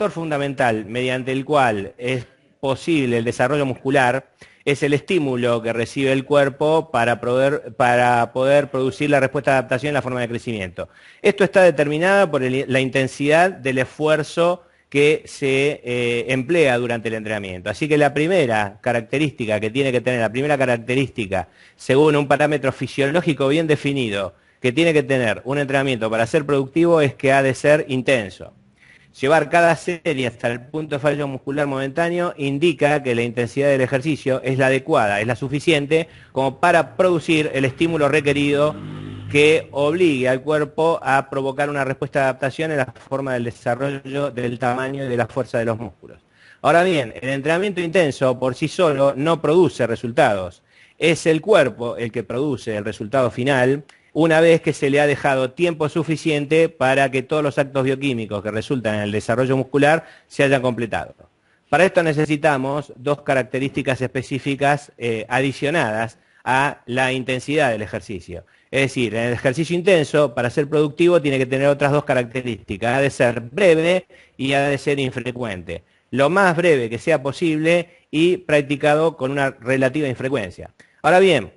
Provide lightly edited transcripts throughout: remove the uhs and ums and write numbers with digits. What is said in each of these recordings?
factor fundamental mediante el cual es posible el desarrollo muscular es el estímulo que recibe el cuerpo para poder producir la respuesta de adaptación en la forma de crecimiento. Esto está determinado por la intensidad del esfuerzo que se emplea durante el entrenamiento. Así que la primera característica que tiene que tener, la primera característica, según un parámetro fisiológico bien definido, que tiene que tener un entrenamiento para ser productivo es que ha de ser intenso. Llevar cada serie hasta el punto de fallo muscular momentáneo indica que la intensidad del ejercicio es la adecuada, es la suficiente como para producir el estímulo requerido que obligue al cuerpo a provocar una respuesta de adaptación en la forma del desarrollo del tamaño y de la fuerza de los músculos. Ahora bien, el entrenamiento intenso por sí solo no produce resultados. Es el cuerpo el que produce el resultado final una vez que se le ha dejado tiempo suficiente para que todos los actos bioquímicos que resultan en el desarrollo muscular se hayan completado. Para esto necesitamos dos características específicas adicionadas a la intensidad del ejercicio. Es decir, en el ejercicio intenso, para ser productivo, tiene que tener otras dos características. Ha de ser breve y ha de ser infrecuente. Lo más breve que sea posible y practicado con una relativa infrecuencia. Ahora bien,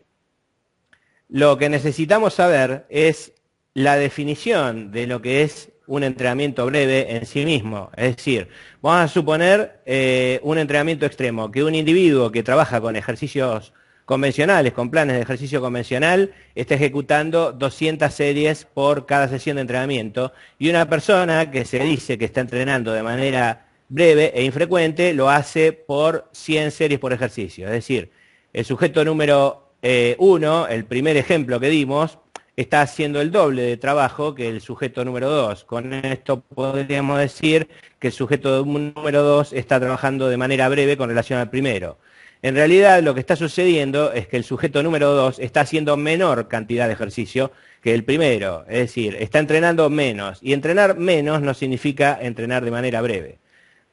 lo que necesitamos saber es la definición de lo que es un entrenamiento breve en sí mismo. Es decir, vamos a suponer un entrenamiento extremo, que un individuo que trabaja con ejercicios convencionales, con planes de ejercicio convencional, está ejecutando 200 series por cada sesión de entrenamiento, y una persona que se dice que está entrenando de manera breve e infrecuente, lo hace por 100 series por ejercicio. Es decir, el sujeto número 1, el primer ejemplo que dimos, está haciendo el doble de trabajo que el sujeto número 2. Con esto podríamos decir que el sujeto número 2 está trabajando de manera breve con relación al primero. En realidad lo que está sucediendo es que el sujeto número 2 está haciendo menor cantidad de ejercicio que el primero, es decir, está entrenando menos, y entrenar menos no significa entrenar de manera breve.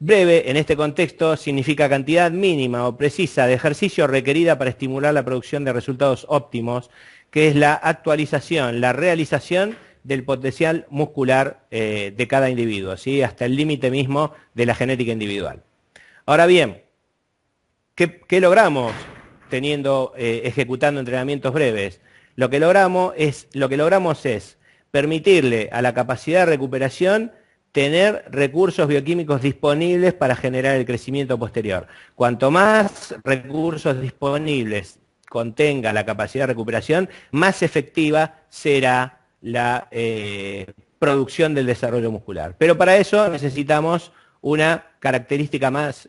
Breve, en este contexto, significa cantidad mínima o precisa de ejercicio requerida para estimular la producción de resultados óptimos, que es la actualización, la realización del potencial muscular de cada individuo, ¿sí? Hasta el límite mismo de la genética individual. Ahora bien, ¿qué logramos ejecutando entrenamientos breves? Lo que logramos es permitirle a la capacidad de recuperación tener recursos bioquímicos disponibles para generar el crecimiento posterior. Cuanto más recursos disponibles contenga la capacidad de recuperación, más efectiva será la producción del desarrollo muscular. Pero para eso necesitamos una característica más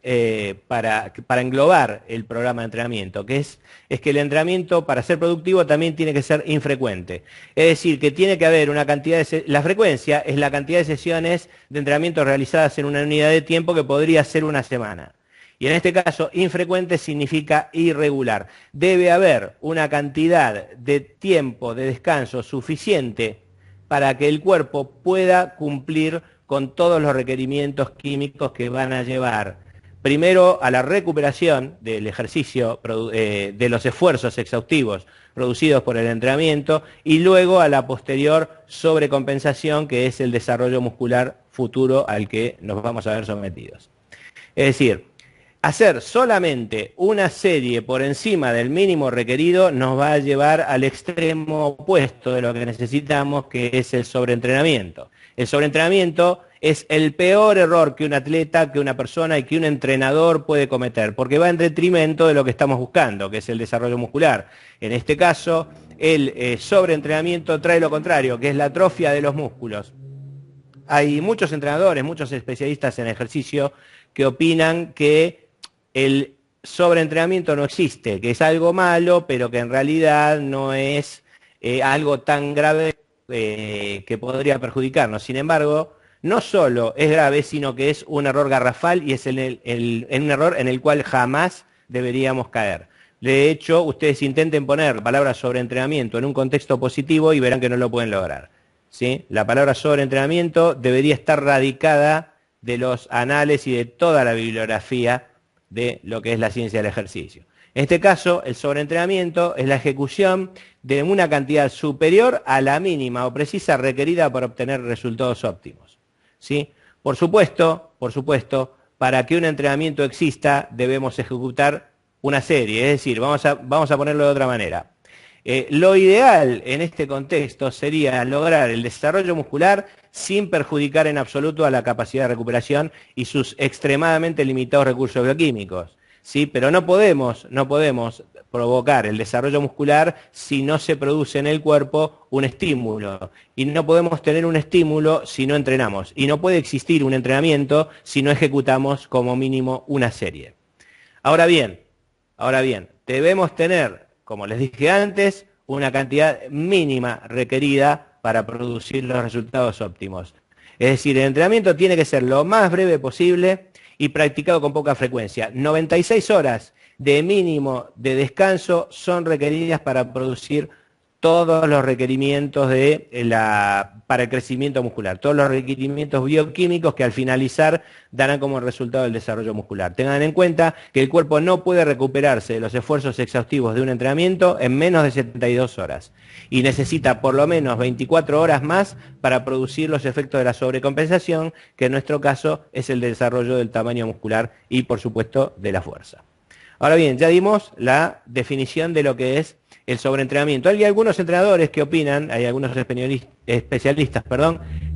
para englobar el programa de entrenamiento, que es que el entrenamiento, para ser productivo, también tiene que ser infrecuente. Es decir, que tiene que haber una cantidad la frecuencia es la cantidad de sesiones de entrenamiento realizadas en una unidad de tiempo, que podría ser una semana. Y en este caso, infrecuente significa irregular. Debe haber una cantidad de tiempo de descanso suficiente para que el cuerpo pueda cumplir con todos los requerimientos químicos que van a llevar, primero, a la recuperación del ejercicio, de los esfuerzos exhaustivos producidos por el entrenamiento, y luego a la posterior sobrecompensación, que es el desarrollo muscular futuro al que nos vamos a ver sometidos. Es decir, hacer solamente una serie por encima del mínimo requerido nos va a llevar al extremo opuesto de lo que necesitamos, que es el sobreentrenamiento. El sobreentrenamiento es el peor error que un atleta, que una persona y que un entrenador puede cometer, porque va en detrimento de lo que estamos buscando, que es el desarrollo muscular. En este caso, el sobreentrenamiento trae lo contrario, que es la atrofia de los músculos. Hay muchos entrenadores, muchos especialistas en ejercicio que opinan que el sobreentrenamiento no existe, que es algo malo, pero que en realidad no es algo tan grave que podría perjudicarnos. Sin embargo, no solo es grave, sino que es un error garrafal, y es un error en el cual jamás deberíamos caer. De hecho, ustedes intenten poner la palabra sobreentrenamiento en un contexto positivo y verán que no lo pueden lograr, ¿sí? La palabra sobreentrenamiento debería estar radicada de los anales y de toda la bibliografía de lo que es la ciencia del ejercicio. En este caso, el sobreentrenamiento es la ejecución de una cantidad superior a la mínima o precisa requerida para obtener resultados óptimos, ¿sí? Por supuesto, para que un entrenamiento exista debemos ejecutar una serie, es decir, vamos a ponerlo de otra manera. Lo ideal en este contexto sería lograr el desarrollo muscular sin perjudicar en absoluto a la capacidad de recuperación y sus extremadamente limitados recursos bioquímicos, ¿sí? Pero no podemos provocar el desarrollo muscular si no se produce en el cuerpo un estímulo. Y no podemos tener un estímulo si no entrenamos. Y no puede existir un entrenamiento si no ejecutamos como mínimo una serie. Ahora bien, debemos tener, como les dije antes, una cantidad mínima requerida para producir los resultados óptimos. Es decir, el entrenamiento tiene que ser lo más breve posible y practicado con poca frecuencia. 96 horas de mínimo de descanso son requeridas para producir todos los requerimientos para el crecimiento muscular, todos los requerimientos bioquímicos que al finalizar darán como resultado el desarrollo muscular. Tengan en cuenta que el cuerpo no puede recuperarse de los esfuerzos exhaustivos de un entrenamiento en menos de 72 horas y necesita por lo menos 24 horas más para producir los efectos de la sobrecompensación, que en nuestro caso es el desarrollo del tamaño muscular y por supuesto de la fuerza. Ahora bien, ya dimos la definición de lo que es el sobreentrenamiento. Hay algunos entrenadores que opinan, hay algunos especialistas,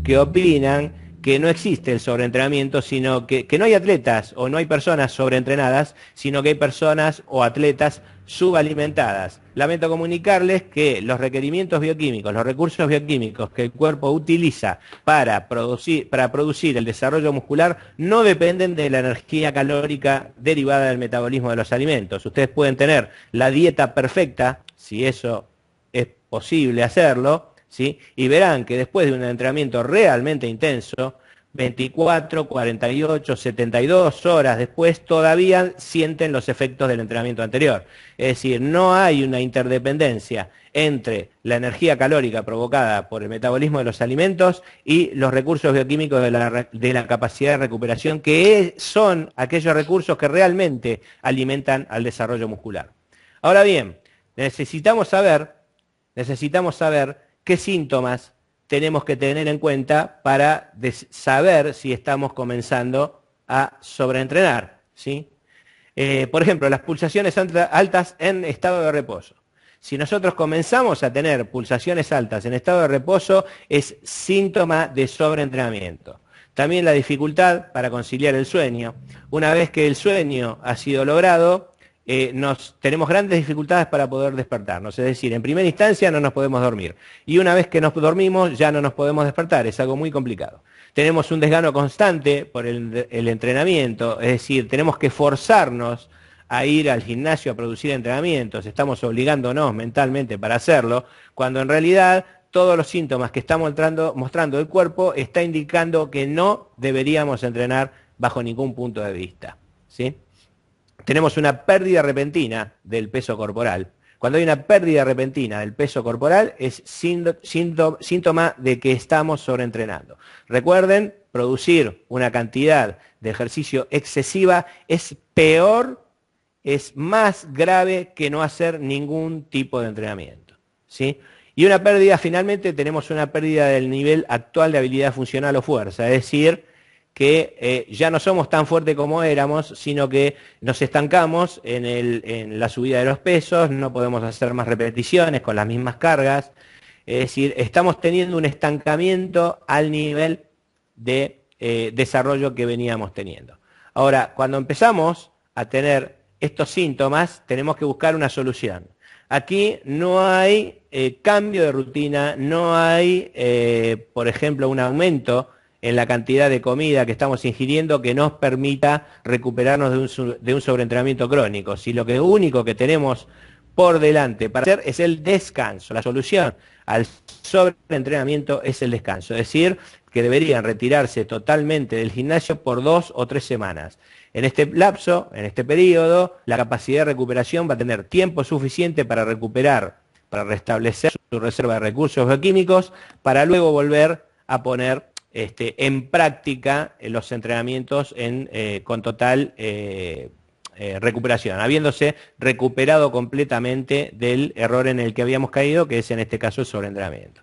que opinan que no existe el sobreentrenamiento, sino que no hay atletas o no hay personas sobreentrenadas, sino que hay personas o atletas subalimentadas. Lamento comunicarles que los requerimientos bioquímicos, los recursos bioquímicos que el cuerpo utiliza para producir el desarrollo muscular no dependen de la energía calórica derivada del metabolismo de los alimentos. Ustedes pueden tener la dieta perfecta, si eso es posible hacerlo, ¿sí? Y verán que después de un entrenamiento realmente intenso, 24, 48, 72 horas después todavía sienten los efectos del entrenamiento anterior. Es decir, no hay una interdependencia entre la energía calórica provocada por el metabolismo de los alimentos y los recursos bioquímicos de la capacidad de recuperación, que son aquellos recursos que realmente alimentan al desarrollo muscular. Ahora bien, necesitamos saber qué síntomas tenemos que tener en cuenta para saber si estamos comenzando a sobreentrenar, ¿sí? Por ejemplo, las pulsaciones altas en estado de reposo. Si nosotros comenzamos a tener pulsaciones altas en estado de reposo, es síntoma de sobreentrenamiento. También la dificultad para conciliar el sueño. Una vez que el sueño ha sido logrado, tenemos grandes dificultades para poder despertarnos, es decir, en primera instancia no nos podemos dormir y una vez que nos dormimos ya no nos podemos despertar, es algo muy complicado. Tenemos un desgano constante por el entrenamiento, es decir, tenemos que forzarnos a ir al gimnasio a producir entrenamientos, estamos obligándonos mentalmente para hacerlo, cuando en realidad todos los síntomas que está mostrando el cuerpo está indicando que no deberíamos entrenar bajo ningún punto de vista, ¿sí? Tenemos una pérdida repentina del peso corporal. Cuando hay una pérdida repentina del peso corporal es síntoma de que estamos sobreentrenando. Recuerden, producir una cantidad de ejercicio excesiva es peor, es más grave que no hacer ningún tipo de entrenamiento, ¿sí? Y una pérdida, finalmente, tenemos una pérdida del nivel actual de habilidad funcional o fuerza, es decir, que ya no somos tan fuertes como éramos, sino que nos estancamos en la subida de los pesos, no podemos hacer más repeticiones con las mismas cargas, es decir, estamos teniendo un estancamiento al nivel de desarrollo que veníamos teniendo. Ahora, cuando empezamos a tener estos síntomas, tenemos que buscar una solución. Aquí no hay cambio de rutina, no hay, por ejemplo, un aumento en la cantidad de comida que estamos ingiriendo que nos permita recuperarnos de un sobreentrenamiento crónico. Si lo único que tenemos por delante para hacer es el descanso, la solución al sobreentrenamiento es el descanso, es decir, que deberían retirarse totalmente del gimnasio por 2 o 3 semanas. En este lapso, en este periodo, la capacidad de recuperación va a tener tiempo suficiente para recuperar, para restablecer su reserva de recursos bioquímicos, para luego volver a poner en práctica los entrenamientos con total recuperación, habiéndose recuperado completamente del error en el que habíamos caído, que es en este caso el sobreentrenamiento.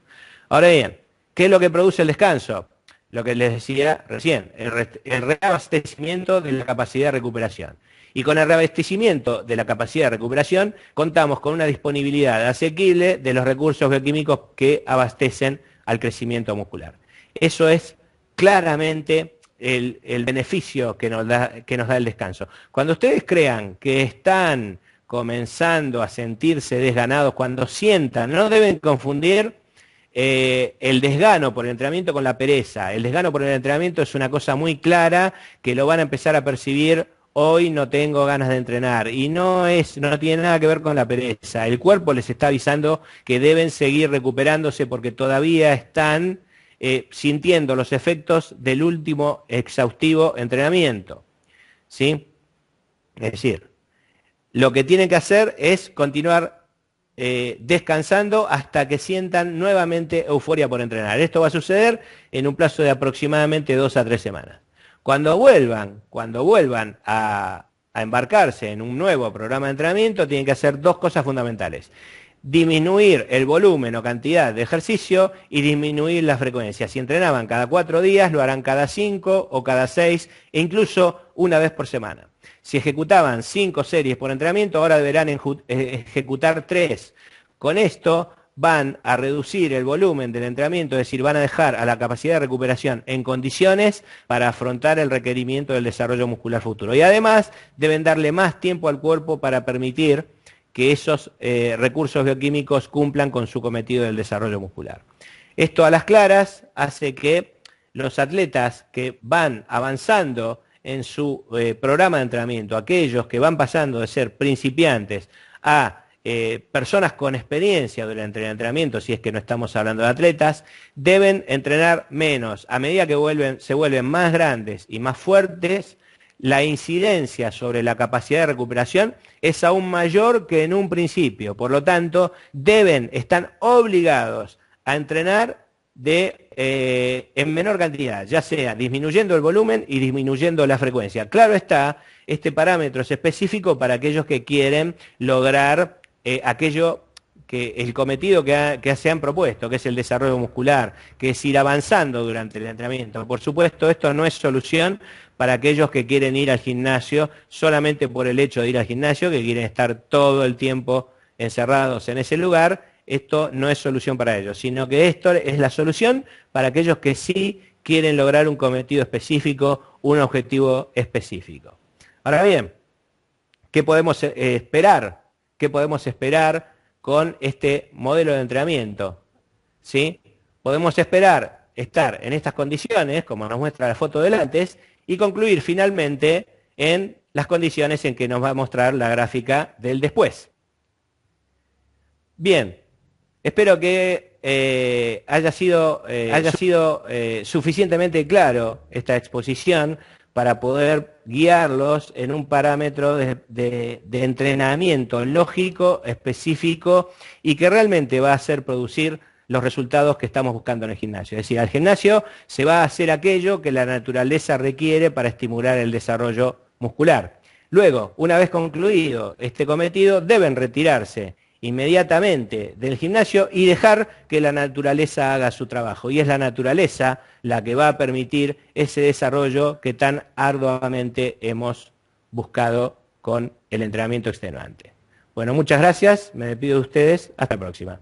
Ahora bien, ¿qué es lo que produce el descanso? lo que les decía recién, el reabastecimiento de la capacidad de recuperación. Y con el reabastecimiento de la capacidad de recuperación contamos con una disponibilidad asequible de los recursos bioquímicos que abastecen al crecimiento muscular. Eso es claramente el beneficio que nos da el descanso. Cuando ustedes crean que están comenzando a sentirse desganados, cuando sientan, no deben confundir el desgano por el entrenamiento con la pereza. El desgano por el entrenamiento es una cosa muy clara que lo van a empezar a percibir. Hoy no tengo ganas de entrenar y no tiene nada que ver con la pereza. El cuerpo les está avisando que deben seguir recuperándose porque todavía están sintiendo los efectos del último exhaustivo entrenamiento, ¿sí? Es decir, lo que tienen que hacer es continuar descansando hasta que sientan nuevamente euforia por entrenar. Esto va a suceder en un plazo de aproximadamente 2 a 3 semanas. Cuando vuelvan a embarcarse en un nuevo programa de entrenamiento, tienen que hacer dos cosas fundamentales: disminuir el volumen o cantidad de ejercicio y disminuir la frecuencia. Si entrenaban cada 4 días, lo harán cada 5 o cada 6 e incluso una vez por semana. Si ejecutaban 5 series por entrenamiento, ahora deberán ejecutar 3. Con esto van a reducir el volumen del entrenamiento, es decir, van a dejar a la capacidad de recuperación en condiciones para afrontar el requerimiento del desarrollo muscular futuro. Y además deben darle más tiempo al cuerpo para permitir que esos recursos bioquímicos cumplan con su cometido del desarrollo muscular. Esto a las claras hace que los atletas que van avanzando en su programa de entrenamiento, aquellos que van pasando de ser principiantes a personas con experiencia durante el entrenamiento, si es que no estamos hablando de atletas, deben entrenar menos. A medida que se vuelven más grandes y más fuertes, la incidencia sobre la capacidad de recuperación es aún mayor que en un principio. Por lo tanto, están obligados a entrenar en menor cantidad, ya sea disminuyendo el volumen y disminuyendo la frecuencia. Claro está, este parámetro es específico para aquellos que quieren lograr el cometido que se han propuesto, que es el desarrollo muscular, que es ir avanzando durante el entrenamiento. Por supuesto, esto no es solución para aquellos que quieren ir al gimnasio solamente por el hecho de ir al gimnasio, que quieren estar todo el tiempo encerrados en ese lugar. Esto no es solución para ellos, sino que esto es la solución para aquellos que sí quieren lograr un cometido específico, un objetivo específico. Ahora bien, ¿qué podemos esperar? ¿Qué podemos esperar con este modelo de entrenamiento? ¿Sí? Podemos esperar estar en estas condiciones, como nos muestra la foto del antes, y concluir finalmente en las condiciones en que nos va a mostrar la gráfica del después. Bien, espero que haya sido suficientemente claro esta exposición para poder guiarlos en un parámetro de entrenamiento lógico, específico y que realmente va a hacer producir los resultados que estamos buscando en el gimnasio. Es decir, al gimnasio se va a hacer aquello que la naturaleza requiere para estimular el desarrollo muscular. Luego, una vez concluido este cometido, deben retirarse inmediatamente del gimnasio y dejar que la naturaleza haga su trabajo. Y es la naturaleza la que va a permitir ese desarrollo que tan arduamente hemos buscado con el entrenamiento extenuante. Bueno, muchas gracias, me despido de ustedes, hasta la próxima.